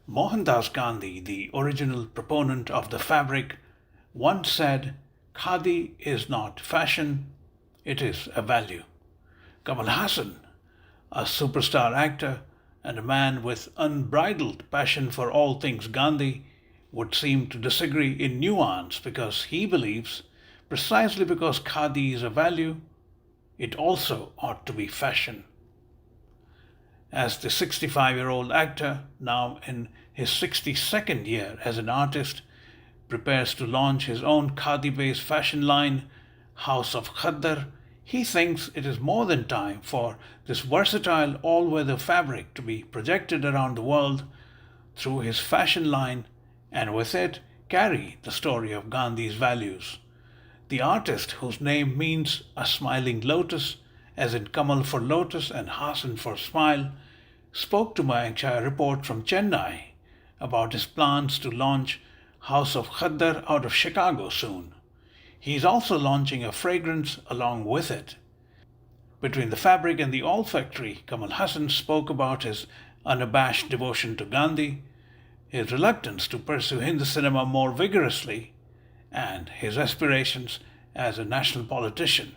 Mohandas Gandhi, the original proponent of the fabric, once said, "Khadi is not fashion, it is a value." Kamal Haasan, a superstar actor and a man with unbridled passion for all things Gandhi, would seem to disagree in nuance because he believes, precisely because khadi is a value, it also ought to be fashion. As the 65-year-old actor, now in his 62nd year as an artist, prepares to launch his own khadi-based fashion line, House of Khaddar, he thinks it is more than time for this versatile all-weather fabric to be projected around the world through his fashion line and with it carry the story of Gandhi's values. The artist, whose name means a smiling lotus, as in Kamal for lotus and Hassan for smile, spoke to Mayank Chhaya Reports from Chennai about his plans to launch House of Khaddar out of Chicago soon. He's also launching a fragrance along with it. Between the fabric and the olfactory, Kamal Haasan spoke about his unabashed devotion to Gandhi, his reluctance to pursue Hindi cinema more vigorously, and his aspirations as a national politician.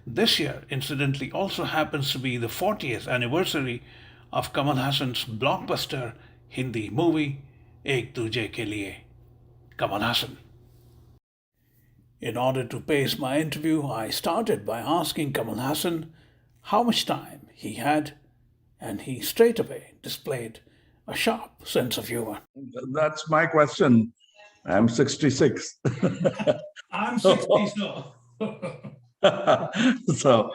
This year, incidentally, also happens to be the 40th anniversary of Kamal Haasan's blockbuster Hindi movie Ek Duje Ke Liye. Kamal Haasan. In order to pace my interview, I started by asking Kamal Haasan how much time he had, and he straightaway displayed a sharp sense of humor. That's my question. I'm 66. I'm 60, so. So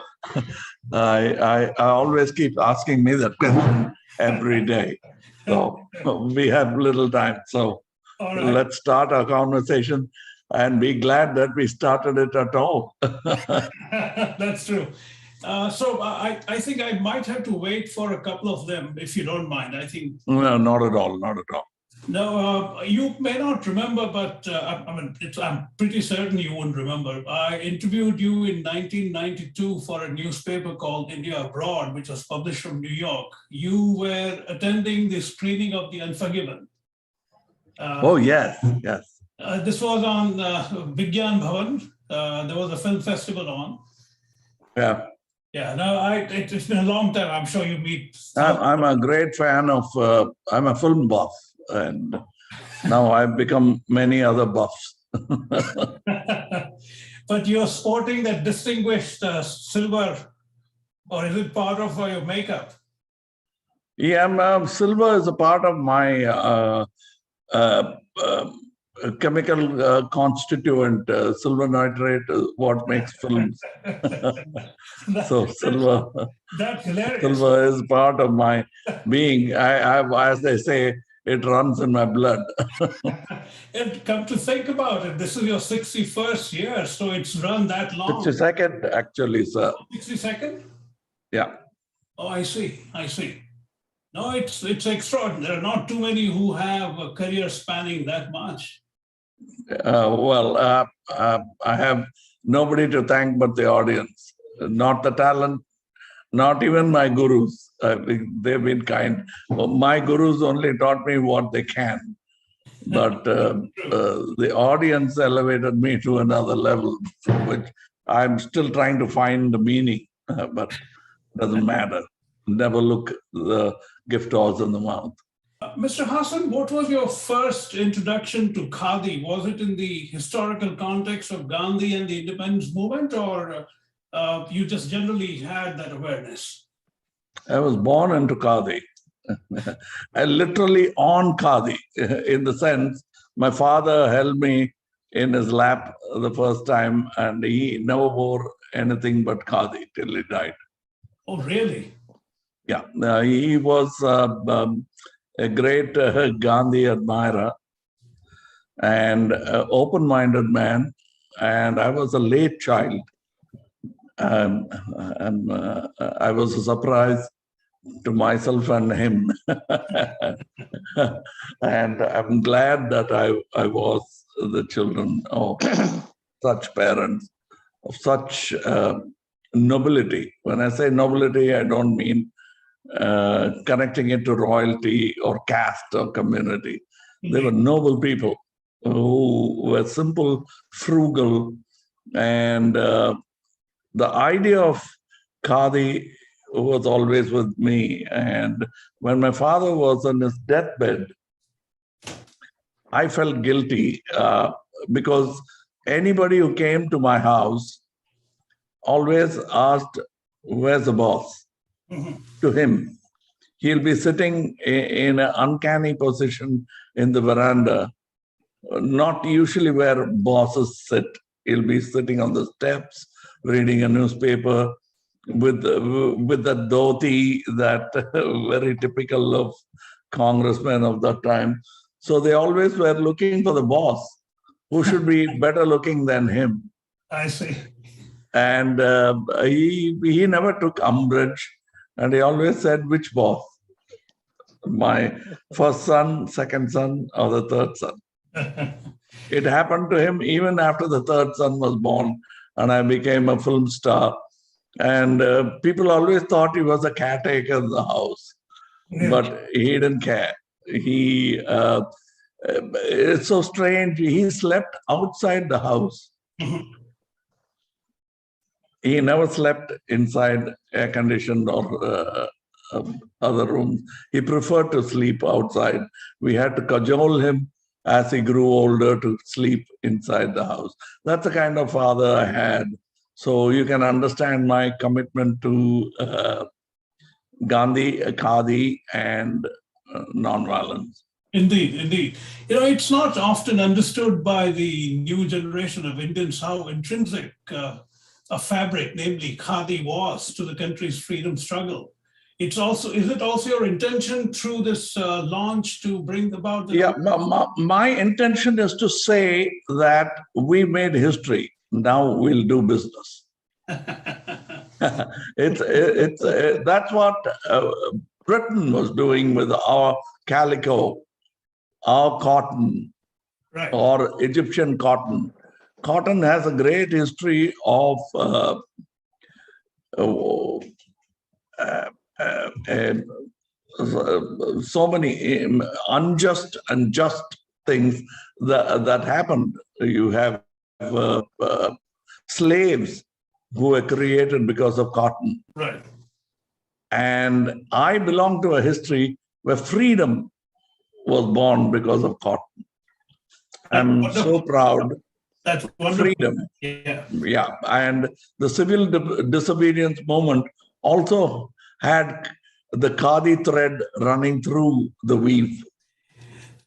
I always keep asking me that question every day. So we have little time. So let's start our conversation and be glad that we started it at all. That's true. So I think I might have to wait for a couple of them, if you don't mind. I think. No, not at all. Not at all. No, you may not remember, but I'm pretty certain you won't remember. I interviewed you in 1992 for a newspaper called India Abroad, which was published from New York. You were attending the screening of The Unforgiven. Oh, yes, yes. This was on Vigyan Bhavan. There was a film festival on. Yeah. Yeah, no, it's been a long time. I'm sure you meet. I'm a great fan of, I'm a film buff, and now I've become many other buffs. But you're sporting that distinguished silver, or is it part of your makeup? Yeah, silver is a part of my chemical constituent. Silver nitrate is what makes films. So silver, that's hilarious. Silver is part of my being. As they say, it runs in my blood. And come to think about it, this is your 61st year, so it's run that long. 62nd, actually, sir. 62nd? Yeah. Oh, I see. No, it's extraordinary. There are not too many who have a career spanning that much. I have nobody to thank but the audience, not the talent, not even my gurus. They've been kind. My gurus only taught me what they can, but the audience elevated me to another level, which I'm still trying to find the meaning, but it doesn't matter. Never look the gift horse in the mouth. Mr. Haasan, what was your first introduction to khadi? Was it in the historical context of Gandhi and the independence movement, or you just generally had that awareness? I was born into khadi. I literally on khadi, in the sense, my father held me in his lap the first time, and he never wore anything but khadi till he died. Oh, really? Yeah, he was a great Gandhi admirer and open-minded man, and I was a late child. And I was a surprise to myself and him. And I'm glad that I was the children of such parents, of such nobility. When I say nobility, I don't mean connecting it to royalty or caste or community. They were noble people who were simple, frugal, and the idea of khadi was always with me. And when my father was on his deathbed, I felt guilty because anybody who came to my house always asked, "Where's the boss?" to him. He'll be sitting in an uncanny position in the veranda, not usually where bosses sit. He'll be sitting on the steps, reading a newspaper with the dhoti, that very typical of congressmen of that time. So they always were looking for the boss, who should be better looking than him. I see. And he never took umbrage, and he always said, "Which boss? My first son, second son, or the third son?" It happened to him even after the third son was born, and I became a film star. And people always thought he was a caretaker of the house, but he didn't care. It's so strange. He slept outside the house. He never slept inside air-conditioned or other rooms. He preferred to sleep outside. We had to cajole him as he grew older to sleep inside the house. That's the kind of father I had. So you can understand my commitment to Gandhi, khadi, and nonviolence. Indeed, indeed. You know, it's not often understood by the new generation of Indians how intrinsic a fabric, namely khadi, was to the country's freedom struggle. Is it also your intention through this launch to bring about the... Yeah, my intention is to say that we made history. Now we'll do business. That's what Britain was doing with our calico, our cotton, right, or Egyptian cotton. Cotton has a great history of so many unjust and just things that happened. You have slaves who were created because of cotton. right. And I belong to a history where freedom was born because of cotton. I'm so proud. That's wonderful. Freedom. Yeah. And the civil disobedience movement also had the khadi thread running through the weave.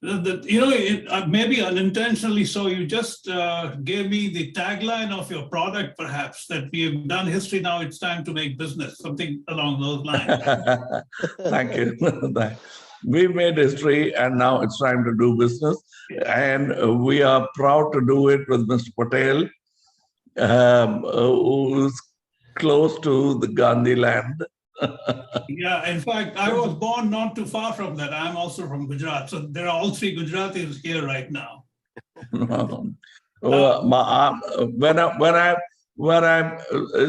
Maybe unintentionally so, you just gave me the tagline of your product, perhaps, that we have done history, now it's time to make business, something along those lines. Thank you. We've made history, and now it's time to do business. And we are proud to do it with Mr. Patel, who's close to the Gandhi land. Yeah, in fact, I was born not too far from that. I'm also from Gujarat. So there are all three Gujaratis here right now.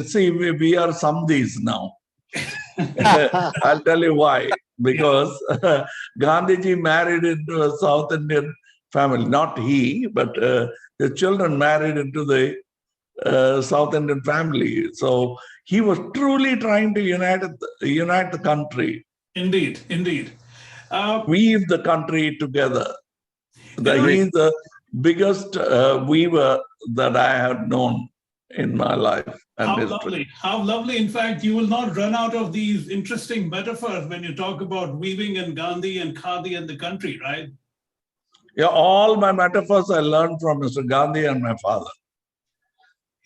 See, we are Samdis now. I'll tell you why. Because Gandhiji married into a South Indian family. Not he, but his children married into the South Indian family. So he was truly trying to unite the country. Indeed, indeed. Weave the country together. He's the biggest weaver that I have known in my life and history. Lovely. How lovely. In fact, you will not run out of these interesting metaphors when you talk about weaving and Gandhi and khadi and the country, right? Yeah, all my metaphors I learned from Mr. Gandhi and my father.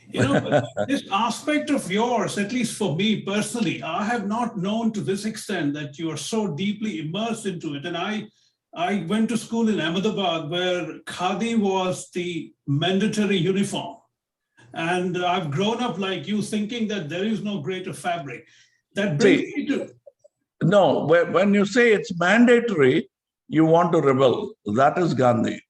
You know, this aspect of yours, at least for me personally, I have not known to this extent that you are so deeply immersed into it. And I went to school in Ahmedabad where khadi was the mandatory uniform. And I've grown up like you thinking that there is no greater fabric. That brings me to... No, when you say it's mandatory, you want to rebel. That is Gandhi.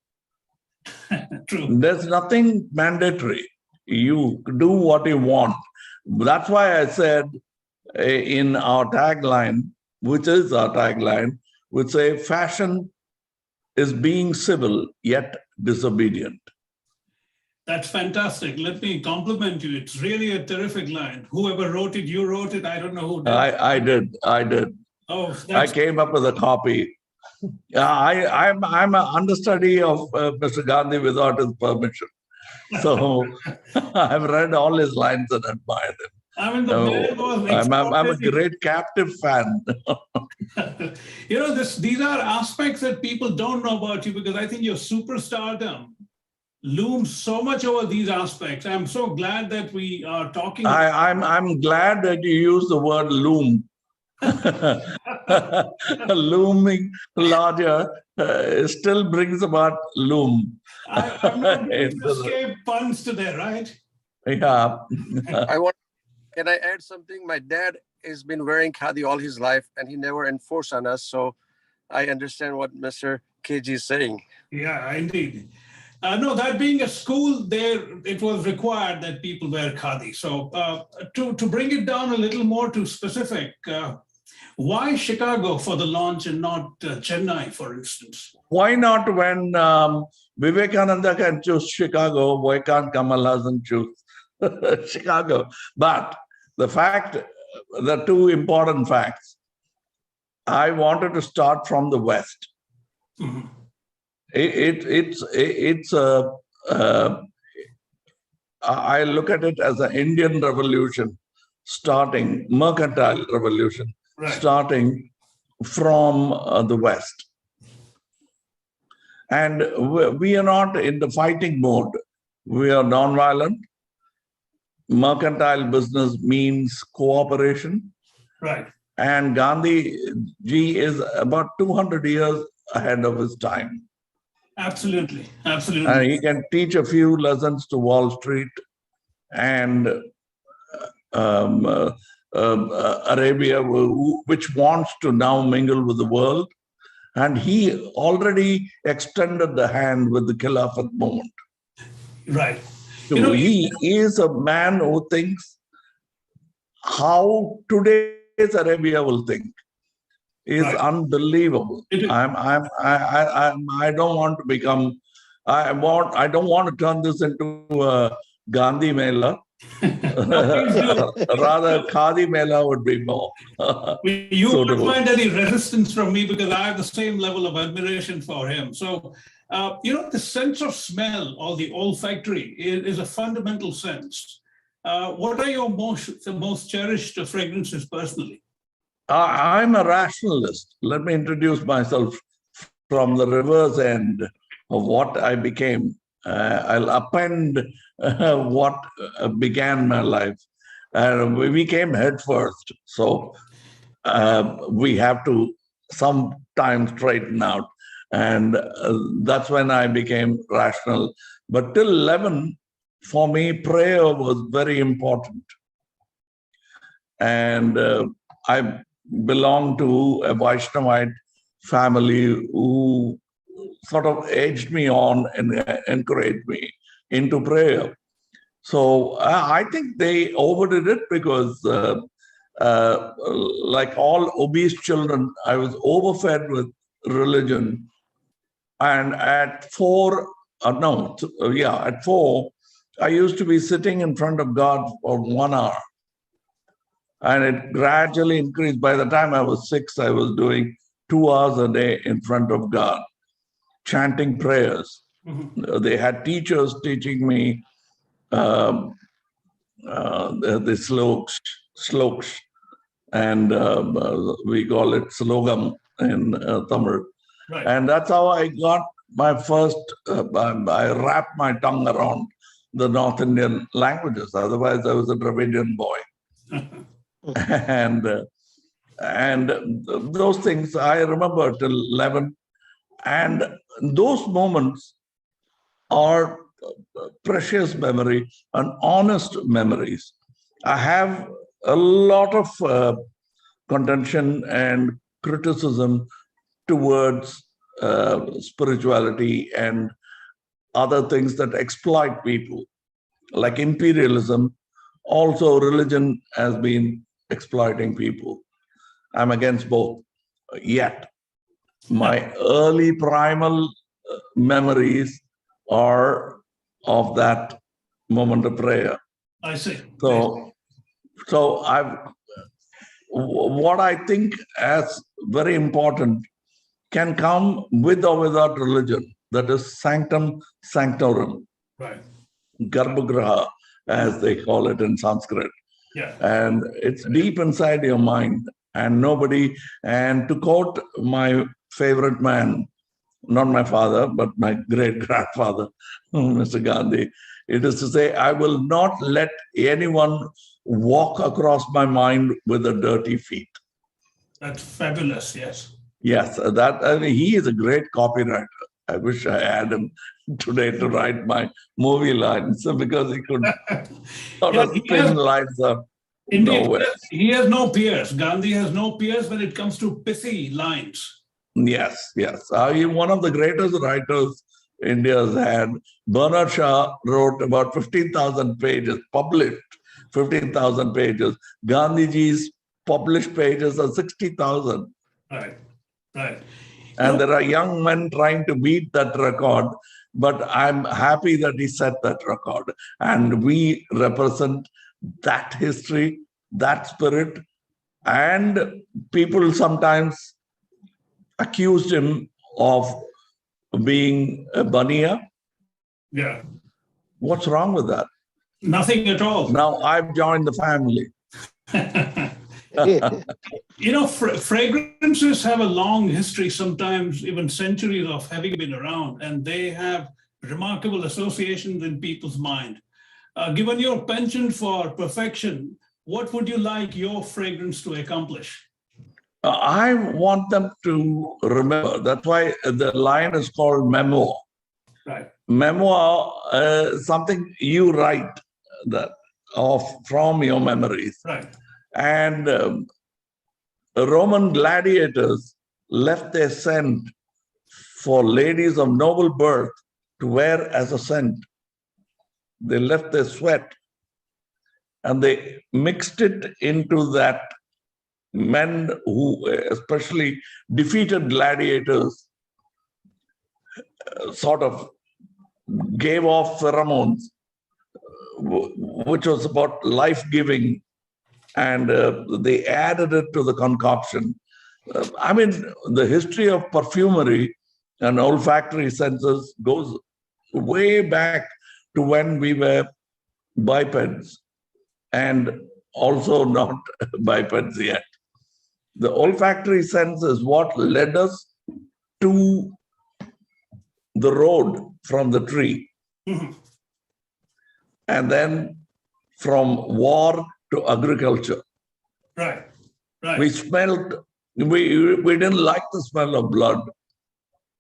True. There's nothing mandatory. You do what you want. That's why I said in our tagline which is our tagline, would say fashion is being civil yet disobedient. That's fantastic. Let me compliment you. It's really a terrific line. Whoever wrote it, you wrote it. I don't know who did. I did. Oh, I that's came up with a copy. I'm an understudy of Mr. Gandhi without his permission. So I've read all his lines and admired him. I mean, the man was I'm a extraordinary. great captive fan. These are aspects that people don't know about you, because I think your superstardom looms so much over these aspects. I'm so glad that we are talking. I'm glad that you use the word loom. Looming larger still brings about loom. I'm not going to escape puns today, right? Yeah. Can I add something? My dad has been wearing khadi all his life, and he never enforced on us. So I understand what Mr. KG is saying. Yeah, indeed. No, that being a school, there it was required that people wear khadi. So to bring it down a little more to specific, why Chicago for the launch and not Chennai, for instance? Why not when Vivekananda can choose Chicago, why can't Kamal Haasan choose Chicago? But the two important facts, I wanted to start from the West. Mhm. I look at it as an Indian revolution starting, mercantile revolution, Right. starting from the West. And we are not in the fighting mode. We are nonviolent. Mercantile business means cooperation. Right. And Gandhi ji is about 200 years ahead of his time. Absolutely. Absolutely. And he can teach a few lessons to Wall Street and Arabia, which wants to now mingle with the world. And he already extended the hand with the Khilafat movement. Right. So he is a man who thinks how today's Arabia will think is Right. unbelievable. It is. I don't want to become. I don't want to turn this into a Gandhi Mela. Rather, Khadi Mela would be more. You suitable. won't find any resistance from me, because I have the same level of admiration for him. So, the sense of smell, or the olfactory, is a fundamental sense. What are your most cherished fragrances personally? I'm a rationalist. Let me introduce myself from the reverse end of what I became. I'll append what began my life. We came head first. So we have to sometimes straighten out. And that's when I became rational. But till 11, for me, prayer was very important. And I belong to a Vaishnavite family who sort of edged me on and encouraged me into prayer. So I think they overdid it because, like all obese children, I was overfed with religion. And at 4, at 4, I used to be sitting in front of God for 1 hour. And it gradually increased. By the time I was 6, I was doing 2 hours a day in front of God, chanting prayers. Mm-hmm. They had teachers teaching me the sloks, and we call it slogam in Tamil. Right. And that's how I got my first, I wrapped my tongue around the North Indian languages. Otherwise, I was a Dravidian boy. And those things I remember till 11. And those moments are precious memory and honest memories. I have a lot of contention and criticism towards spirituality and other things that exploit people, like imperialism. Also, religion has been exploiting people. I'm against both. Yet, my early primal memories are of that moment of prayer. I see. So what I think as very important can come with or without religion. That is sanctum sanctorum, Right. garbhagraha, as they call it in Sanskrit. Yeah. And it's deep inside your mind. And to quote my favorite man, not my father, but my great-grandfather, Mr. Gandhi, it is to say, I will not let anyone walk across my mind with a dirty feet. That's fabulous, yes. Yes, he is a great copywriter. I wish I had him today to write my movie lines because he could sort of spin lines up nowhere. He has no peers. Gandhi has no peers when it comes to pithy lines. Yes. One of the greatest writers India's had, Bernard Shaw, wrote about 15,000 pages, published 15,000 pages. Gandhiji's published pages are 60,000. Right. And there are young men trying to beat that record, but I'm happy that he set that record. And we represent that history, that spirit, and people sometimes accused him of being a Baniya. Yeah. What's wrong with that? Nothing at all. Now I've joined the family. Fragrances have a long history, sometimes even centuries of having been around, and they have remarkable associations in people's mind. Given your penchant for perfection, what would you like your fragrance to accomplish? I want them to remember. That's why the line is called Memo. Right. Memoir, something you write from your memories. Right. And Roman gladiators left their scent for ladies of noble birth to wear as a scent. They left their sweat and they mixed it into that. Men who especially defeated gladiators sort of gave off pheromones, which was about life-giving, and they added it to the concoction. The history of perfumery and olfactory senses goes way back to when we were bipeds and also not bipeds yet. The olfactory sense is what led us to the road from the tree. Mm-hmm. And then from war to agriculture. Right. We didn't like the smell of blood.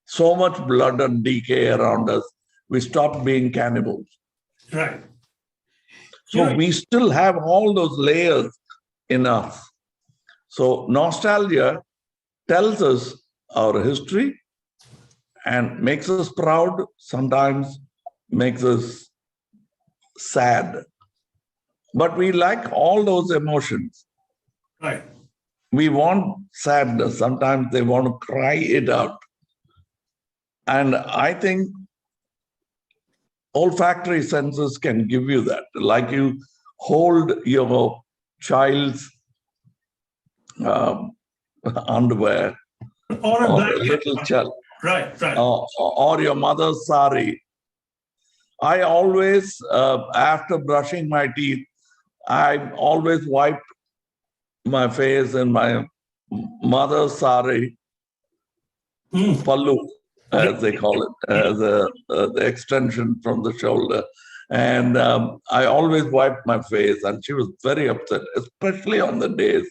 So much blood and decay around us. We stopped being cannibals. Right. So we still have all those layers in us. So nostalgia tells us our history and makes us proud, sometimes makes us sad. But we like all those emotions. Right. We want sadness. Sometimes they want to cry it out. And I think olfactory senses can give you that. Like you hold your child's underwear or a little child. Right. Or your mother's sari. I always, after brushing my teeth, I always wipe my face in my mother's sari, pallu, as they call it, the extension from the shoulder. And I always wiped my face, and she was very upset, especially on the days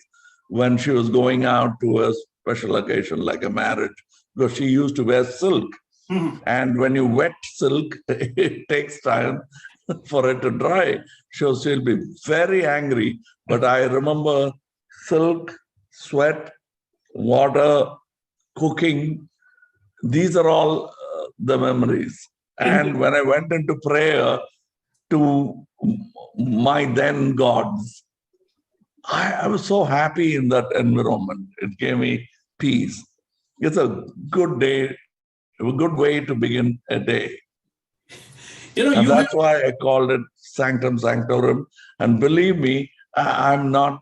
when she was going out to a special occasion like a marriage, because she used to wear silk. Mm-hmm. And when you wet silk, it takes time for it to dry. So she'll be very angry. But I remember silk, sweat, water, cooking. These are all the memories. And when I went into prayer to my then gods, I was so happy in that environment. It gave me peace. It's a good day, a good way to begin a day. You know, And you have that's why I called it Sanctum Sanctorum. And believe me, I'm not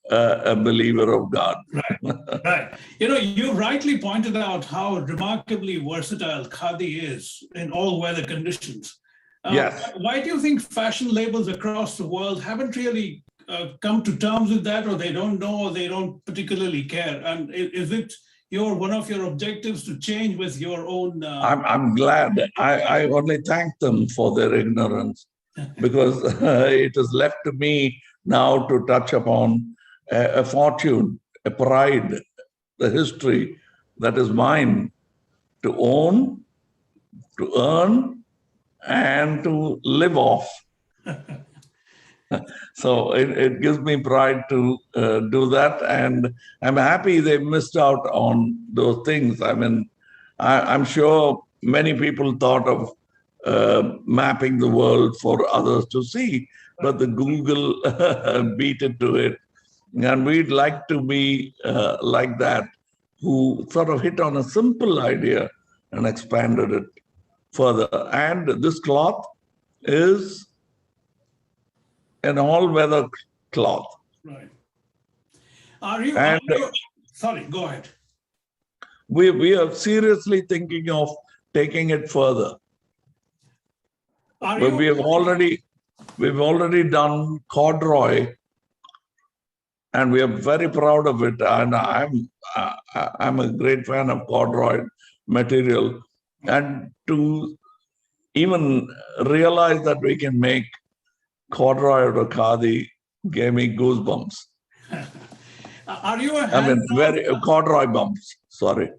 a believer of God. right. You know, you rightly pointed out how remarkably versatile khadi is in all weather conditions. Yes. Why do you think fashion labels across the world haven't really come to terms with that, or they don't know, or they don't particularly care? And is it one of your objectives to change with your own? I'm glad. I only thank them for their ignorance because it is left to me now to touch upon a fortune, a pride, the history that is mine to own, to earn, and to live off. So it gives me pride to do that. And I'm happy they missed out on those things. I mean, I'm sure many people thought of mapping the world for others to see, but the Google beat it to it. And we'd like to be like that, who sort of hit on a simple idea and expanded it further. And this cloth is an all-weather cloth. Right. Are you? And Sorry, go ahead. we are seriously thinking of taking it further. Are But you? we've already done corduroy, and we are very proud of it. And I'm a great fan of corduroy material, and to even realize that we can make corduroy or khadi gave me goosebumps. Are you a I mean, very corduroy bumps. Sorry.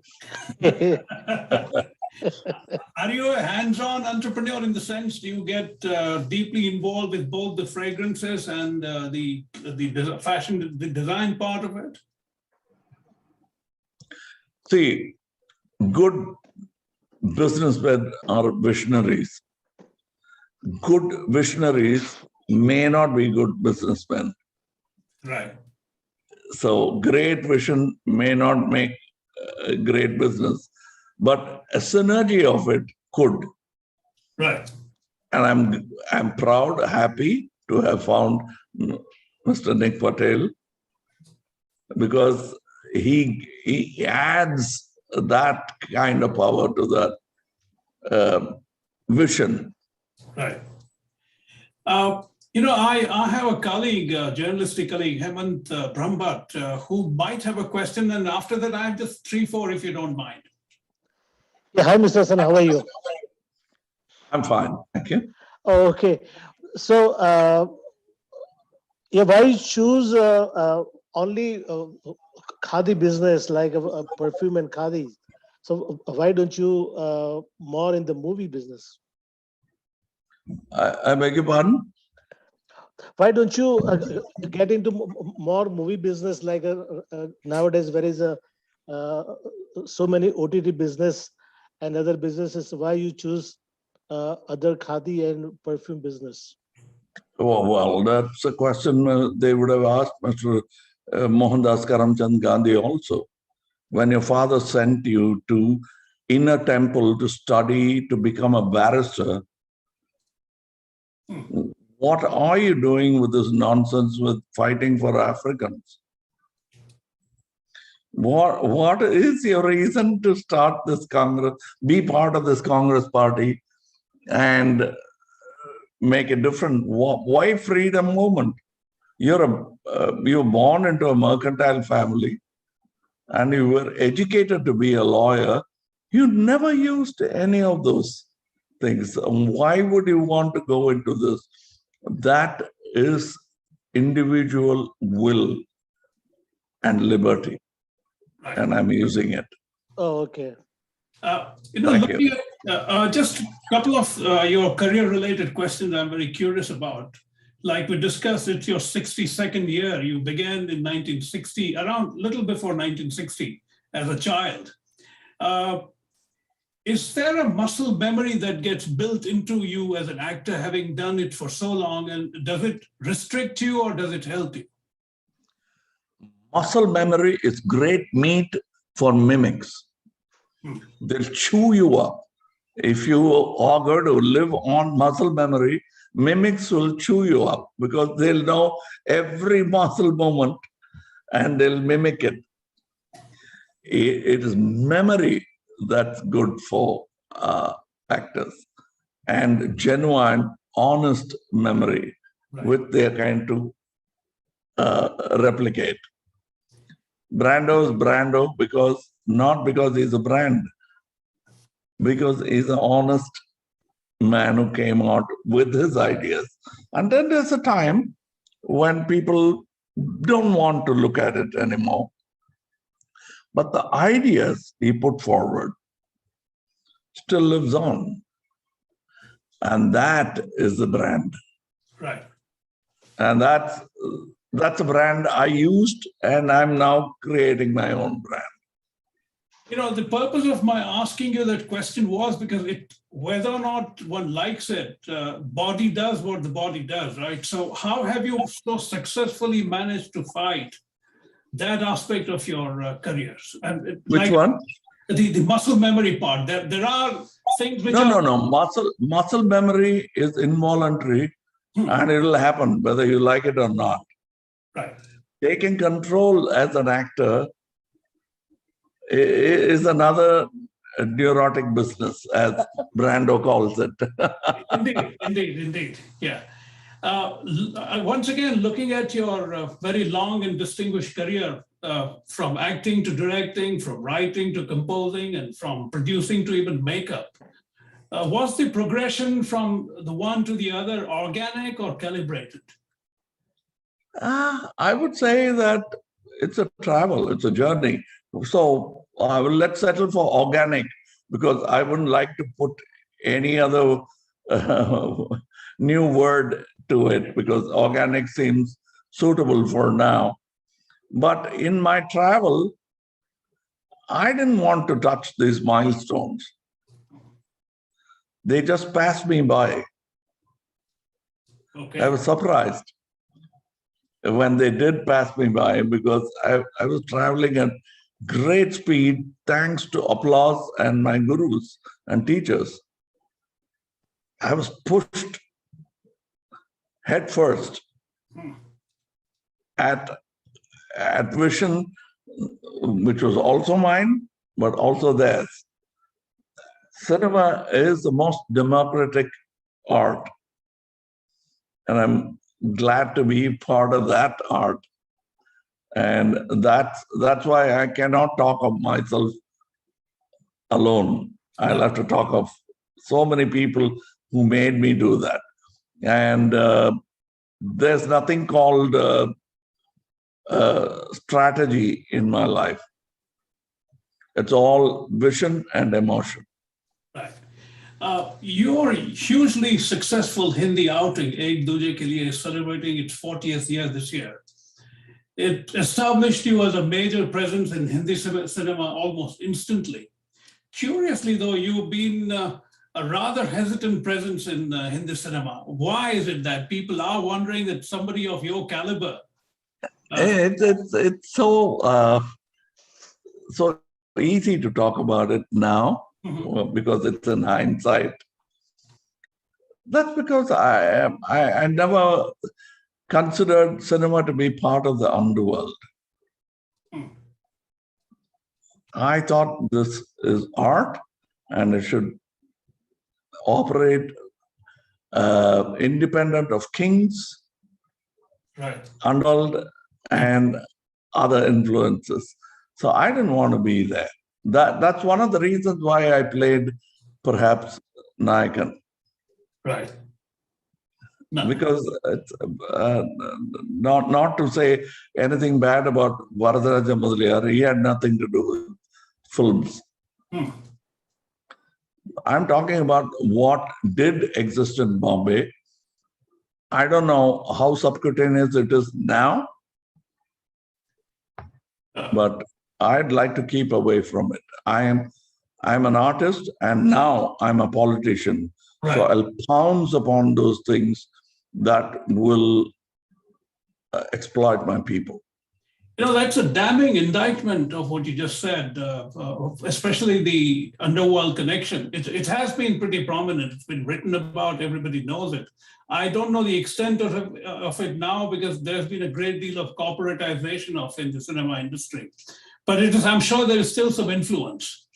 Are you a hands-on entrepreneur in the sense, do you get deeply involved with both the fragrances and the fashion, the design part of it? See, good businessmen are visionaries. Good visionaries may not be good businessmen. Right. So great vision may not make a great business, but a synergy of it could. Right. And I'm proud, happy to have found Mr. Nick Patel, because he adds that kind of power to that vision. Right. You know, I have a colleague, journalistic colleague, Hemant Brahmbhatt, who might have a question. And after that, I have just 3-4, if you don't mind. Yeah, hi, Mr. Hassan. How are you? I'm fine. Thank you. Oh, okay. So, yeah, why choose only khadi business like a perfume and khadi? So, why don't you more in the movie business? I beg your pardon? Why don't you get into more movie business? Like nowadays, there is so many OTT business and other businesses. Why you choose other khadi and perfume business? Oh, well, that's a question they would have asked Mr. Mohandas Karamchand Gandhi also. When your father sent you to inner temple to study to become a barrister, what are you doing with this nonsense with fighting for Africans? What is your reason to start this Congress, be part of this Congress party and make a difference? Why freedom movement? You're born into a mercantile family and you were educated to be a lawyer. You never used any of those things. Why would you want to go into this? That is individual will and liberty. Right. And I'm using it. Oh, okay. You know, Thank looking you. at just a couple of your career-related questions I'm very curious about. Like we discussed, it's your 62nd year. You began in 1960, around little before 1960, as a child. Is there a muscle memory that gets built into you as an actor, having done it for so long? And does it restrict you or does it help you? muscle memory is great meat for mimics. They'll chew you up. If you are going to live on muscle memory, mimics will chew you up because they'll know every muscle movement and they'll mimic it. It is memory that's good for actors, and genuine, honest memory, which they are trying to replicate. Brando is Brando not because he's a brand, because he's an honest man who came out with his ideas. And then there's a time when people don't want to look at it anymore. But the ideas he put forward still lives on. And that is the brand. Right. And that's a brand I used, and I'm now creating my own brand. You know, the purpose of my asking you that question was because whether or not one likes it, body does what the body does, right? So how have you so successfully managed to fight that aspect of your careers? And Which one? The muscle memory part. There are things which No. Muscle memory is involuntary, and it will happen whether you like it or not. Right. Taking control as an actor is another neurotic business, as Brando calls it. Indeed. Yeah. Once again, looking at your very long and distinguished career, from acting to directing, from writing to composing, and from producing to even makeup, was the progression from the one to the other organic or calibrated? I would say that it's a travel, it's a journey. So let's settle for organic, because I wouldn't like to put any other new word to it, because organic seems suitable for now. But in my travel, I didn't want to touch these milestones. They just passed me by. Okay. I was surprised when they did pass me by, because I was traveling at great speed thanks to applause and my gurus and teachers. I was pushed head first at vision, which was also mine, but also theirs. Cinema is the most democratic art, and I'm glad to be part of that art. And that's why I cannot talk of myself alone. I'll have to talk of so many people who made me do that. And there's nothing called strategy in my life. It's all vision and emotion. Right. Your hugely successful Hindi outing, Ek Duje Ke Liye, is celebrating its 40th year this year. It established you as a major presence in Hindi cinema almost instantly. Curiously, though, you've been a rather hesitant presence in Hindi cinema. Why is it that people are wondering that somebody of your caliber? It's so easy to talk about it now, because it's in hindsight. That's because I never considered cinema to be part of the underworld. I thought this is art, and it should operate independent of kings, underworld, and other influences. So I didn't want to be there. That's one of the reasons why I played perhaps Nayakan. Right. No. Because it's not to say anything bad about Varadaraja Mudaliar. He had nothing to do with films. I'm talking about what did exist in Bombay. I don't know how subcutaneous it is now, but I'd like to keep away from it. I'm an artist, and now I'm a politician. Right. So I'll pounce upon those things that will exploit my people. That's a damning indictment of what you just said, especially the underworld connection. It has been pretty prominent. It's been written about. Everybody knows it. I don't know the extent of it now because there's been a great deal of corporatization of in the cinema industry. But I'm sure there is still some influence.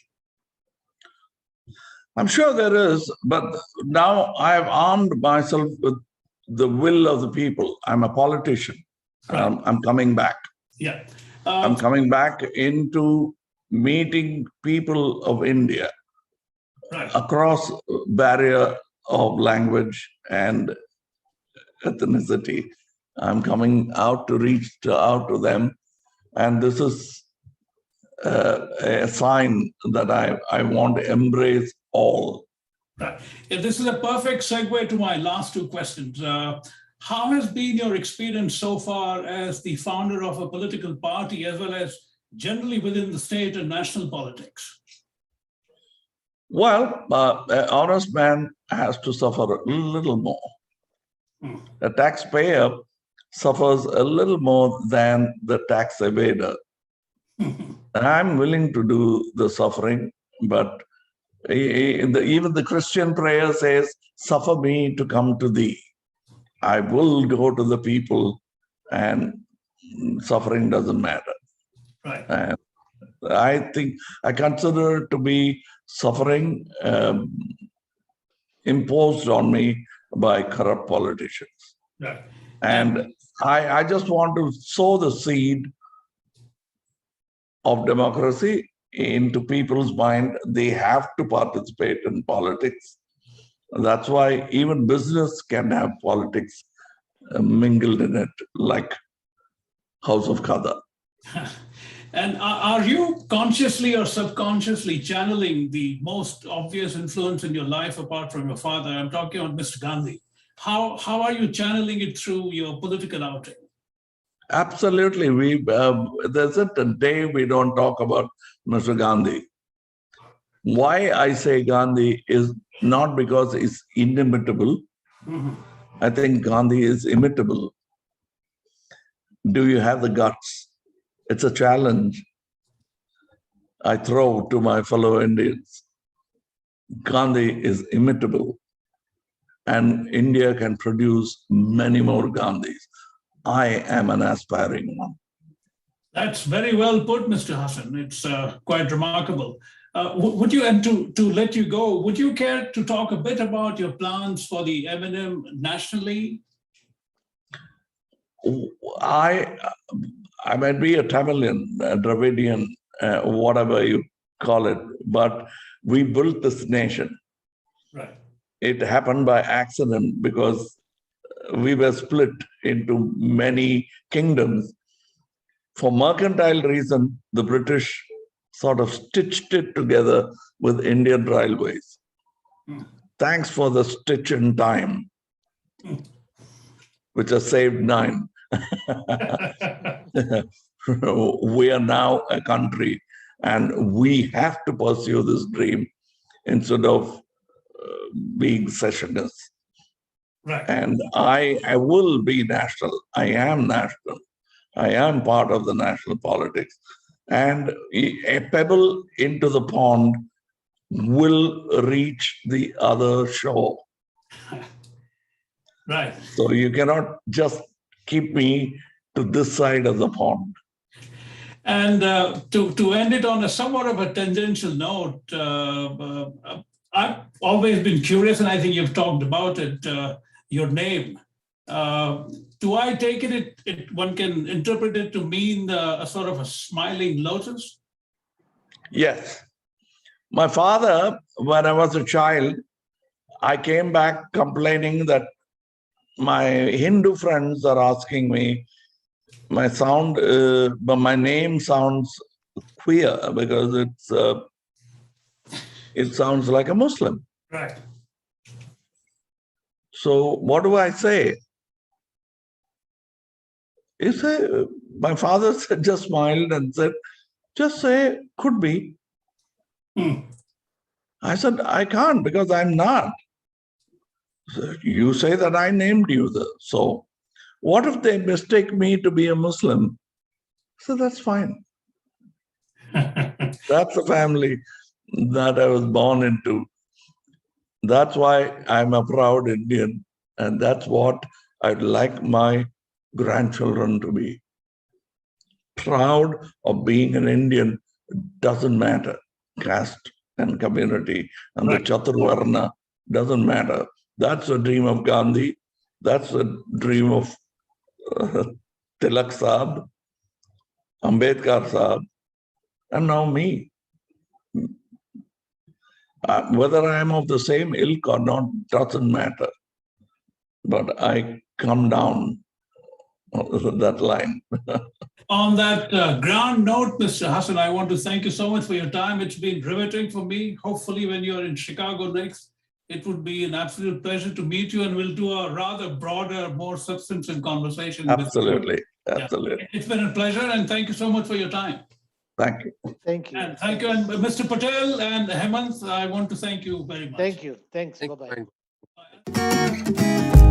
I'm sure there is, but now I have armed myself with the will of the people. I'm a politician. Right. I'm coming back. Yeah. I'm coming back into meeting people of India Right. across barrier of language and ethnicity. I'm coming out to reach out to them. And this is a sign that I want to embrace all. Right. Yeah, this is a perfect segue to my last two questions. How has been your experience so far as the founder of a political party, as well as generally within the state and national politics? Well, an honest man has to suffer a little more. A taxpayer suffers a little more than the tax evader. I'm willing to do the suffering, but even the Christian prayer says, suffer me to come to thee. I will go to the people, and suffering doesn't matter. Right. And I consider it to be suffering imposed on me by corrupt politicians. Right. And I just want to sow the seed of democracy into people's mind. They have to participate in politics. That's why even business can have politics mingled in it, like House of Khaddar. And are you consciously or subconsciously channeling the most obvious influence in your life apart from your father? I'm talking about Mr. Gandhi. How are you channeling it through your political outing? Absolutely. There isn't a day we don't talk about Mr. Gandhi. Why I say Gandhi is not because he's inimitable. Mm-hmm. I think Gandhi is imitable. Do you have the guts? It's a challenge I throw to my fellow Indians. Gandhi is imitable, and India can produce many more Gandhis. I am an aspiring one. That's very well put, Mr. Hassan. It's quite remarkable. Would you, and to let you go, would you care to talk a bit about your plans for the M&M nationally? I might be a Tamilian, a Dravidian, whatever you call it, but we built this nation. Right. It happened by accident because we were split into many kingdoms. For mercantile reason, the British sort of stitched it together with Indian railways. Thanks for the stitch in time, which has saved 9. We are now a country, and we have to pursue this dream instead of being secessionists. Right. And I will be national. I am national. I am part of the national politics. And a pebble into the pond will reach the other shore. Right. So you cannot just keep me to this side of the pond. And to end it on a somewhat of a tangential note, I've always been curious, and I think you've talked about it, your name. Do I take it one can interpret it to mean a sort of a smiling lotus? Yes. My father, when I was a child, I came back complaining that my Hindu friends are asking me, but my name sounds queer because it sounds like a Muslim. Right. So what do I say? My father just smiled and said, just say, could be. I said, I can't because I'm not. So you say that I named you. So what if they mistake me to be a Muslim? So that's fine. That's the family that I was born into. That's why I'm a proud Indian. And that's what I'd like my grandchildren to be. Proud of being an Indian. Doesn't matter. Caste and community and Right. the Chaturvarna doesn't matter. That's the dream of Gandhi. That's the dream of Tilak Saab, Ambedkar Saab, and now me. Whether I am of the same ilk or not doesn't matter. But I come down that line. On that grand note, Mr. Haasan, I want to thank you so much for your time. It's been riveting for me. Hopefully, when you're in Chicago next, it would be an absolute pleasure to meet you, and we'll do a rather broader, more substantive conversation. Absolutely. Yeah. Absolutely. It's been a pleasure, and thank you so much for your time. Thank you. Thank you. And thank you. And Mr. Patel and Hemant, I want to thank you very much. Thank you. Thanks. Thank Bye-bye. you.